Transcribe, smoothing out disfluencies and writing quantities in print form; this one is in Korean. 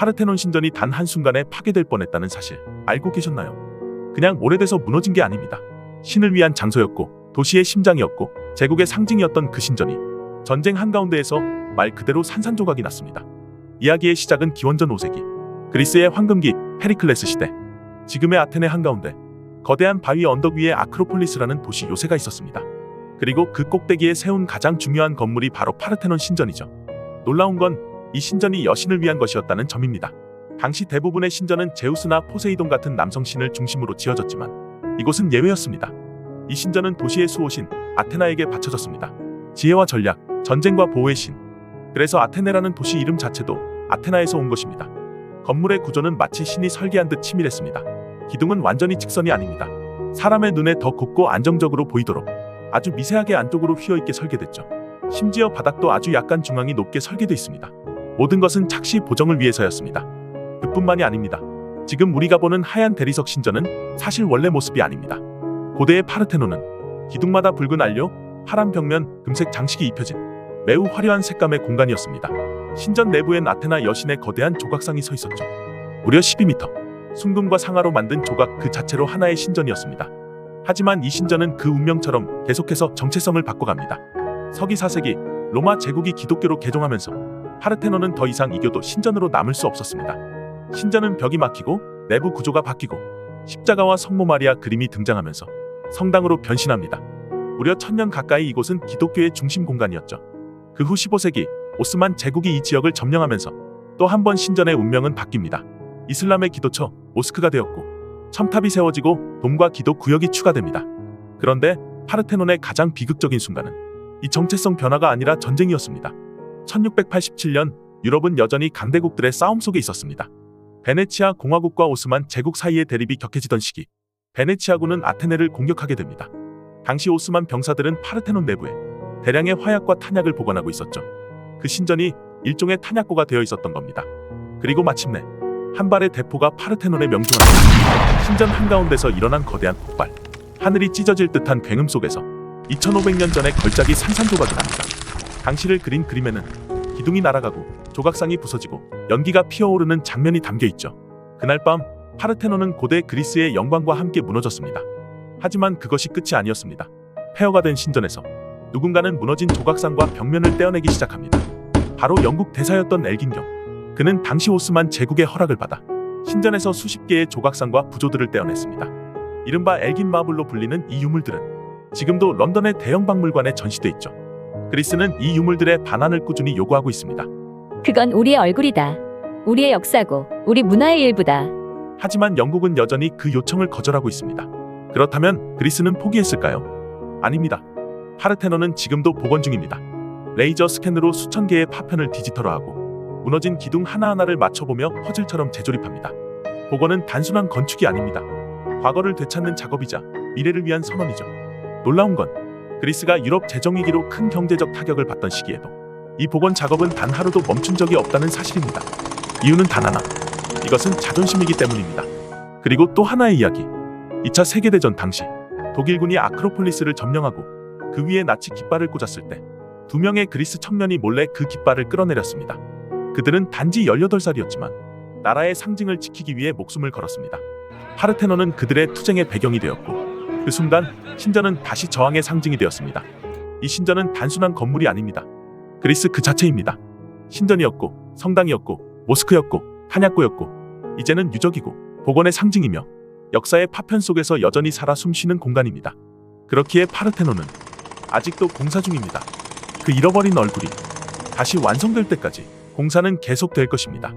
파르테논 신전이 단 한순간에 파괴될 뻔했다는 사실 알고 계셨나요? 그냥 오래돼서 무너진 게 아닙니다. 신을 위한 장소였고 도시의 심장이었고 제국의 상징이었던 그 신전이 전쟁 한가운데에서 말 그대로 산산조각이 났습니다. 이야기의 시작은 기원전 5세기 그리스의 황금기 페리클레스 시대. 지금의 아테네 한가운데 거대한 바위 언덕 위에 아크로폴리스라는 도시 요새가 있었습니다. 그리고 그 꼭대기에 세운 가장 중요한 건물이 바로 파르테논 신전이죠. 놀라운 건 이 신전이 여신을 위한 것이었다는 점입니다. 당시 대부분의 신전은 제우스나 포세이돈 같은 남성신을 중심으로 지어졌지만 이곳은 예외였습니다. 이 신전은 도시의 수호신 아테나에게 바쳐졌습니다. 지혜와 전략, 전쟁과 보호의 신. 그래서 아테네라는 도시 이름 자체도 아테나에서 온 것입니다. 건물의 구조는 마치 신이 설계한 듯 치밀했습니다. 기둥은 완전히 직선이 아닙니다. 사람의 눈에 더 곱고 안정적으로 보이도록 아주 미세하게 안쪽으로 휘어있게 설계됐죠. 심지어 바닥도 아주 약간 중앙이 높게 설계되어 있습니다. 모든 것은 착시 보정을 위해서였습니다. 그뿐만이 아닙니다. 지금 우리가 보는 하얀 대리석 신전은 사실 원래 모습이 아닙니다. 고대의 파르테논은 기둥마다 붉은 안료, 파란 벽면, 금색 장식이 입혀진 매우 화려한 색감의 공간이었습니다. 신전 내부엔 아테나 여신의 거대한 조각상이 서 있었죠. 무려 12m. 순금과 상아로 만든 조각 그 자체로 하나의 신전이었습니다. 하지만 이 신전은 그 운명처럼 계속해서 정체성을 바꿔갑니다. 서기 4세기 로마 제국이 기독교로 개종하면서 파르테논은 더 이상 이교도 신전으로 남을 수 없었습니다. 신전은 벽이 막히고 내부 구조가 바뀌고 십자가와 성모 마리아 그림이 등장하면서 성당으로 변신합니다. 무려 1000년 가까이 이곳은 기독교의 중심 공간이었죠. 그 후 15세기 오스만 제국이 이 지역을 점령하면서 또 한 번 신전의 운명은 바뀝니다. 이슬람의 기도처 모스크가 되었고 첨탑이 세워지고 돔과 기도 구역이 추가됩니다. 그런데 파르테논의 가장 비극적인 순간은 이 정체성 변화가 아니라 전쟁이었습니다. 1687년 유럽은 여전히 강대국들의 싸움 속에 있었습니다. 베네치아 공화국과 오스만 제국 사이의 대립이 격해지던 시기, 베네치아군은 아테네를 공격하게 됩니다. 당시 오스만 병사들은 파르테논 내부에 대량의 화약과 탄약을 보관하고 있었죠. 그 신전이 일종의 탄약고가 되어 있었던 겁니다. 그리고 마침내 한 발의 대포가 파르테논의 명중한 신전 한가운데서 일어난 거대한 폭발. 하늘이 찢어질 듯한 굉음 속에서 2500년 전의 걸작이 산산조각이 납니다. 당시를 그린 그림에는 기둥이 날아가고 조각상이 부서지고 연기가 피어오르는 장면이 담겨있죠. 그날 밤 파르테논은 고대 그리스의 영광과 함께 무너졌습니다. 하지만 그것이 끝이 아니었습니다. 폐허가 된 신전에서 누군가는 무너진 조각상과 벽면을 떼어내기 시작합니다. 바로 영국 대사였던 엘긴경. 그는 당시 오스만 제국의 허락을 받아 신전에서 수십 개의 조각상과 부조들을 떼어냈습니다. 이른바 엘긴 마블로 불리는 이 유물들은 지금도 런던의 대형 박물관에 전시돼 있죠. 그리스는 이 유물들의 반환을 꾸준히 요구하고 있습니다. 그건 우리의 얼굴이다. 우리의 역사고 우리 문화의 일부다. 하지만 영국은 여전히 그 요청을 거절하고 있습니다. 그렇다면 그리스는 포기했을까요? 아닙니다. 파르테논은 지금도 복원 중입니다. 레이저 스캔으로 수천 개의 파편을 디지털화하고 무너진 기둥 하나하나를 맞춰보며 퍼즐처럼 재조립합니다. 복원은 단순한 건축이 아닙니다. 과거를 되찾는 작업이자 미래를 위한 선언이죠. 놀라운 건 그리스가 유럽 재정위기로 큰 경제적 타격을 받던 시기에도 이 복원 작업은 단 하루도 멈춘 적이 없다는 사실입니다. 이유는 단 하나. 이것은 자존심이기 때문입니다. 그리고 또 하나의 이야기. 2차 세계대전 당시 독일군이 아크로폴리스를 점령하고 그 위에 나치 깃발을 꽂았을 때 2명의 그리스 청년이 몰래 그 깃발을 끌어내렸습니다. 그들은 단지 18살이었지만 나라의 상징을 지키기 위해 목숨을 걸었습니다. 파르테논은 그들의 투쟁의 배경이 되었고 그 순간 신전은 다시 저항의 상징이 되었습니다. 이 신전은 단순한 건물이 아닙니다. 그리스 그 자체입니다. 신전이었고 성당이었고 모스크였고 탄약고였고 이제는 유적이고 복원의 상징이며 역사의 파편 속에서 여전히 살아 숨쉬는 공간입니다. 그렇기에 파르테논은 아직도 공사 중입니다. 그 잃어버린 얼굴이 다시 완성될 때까지 공사는 계속될 것입니다.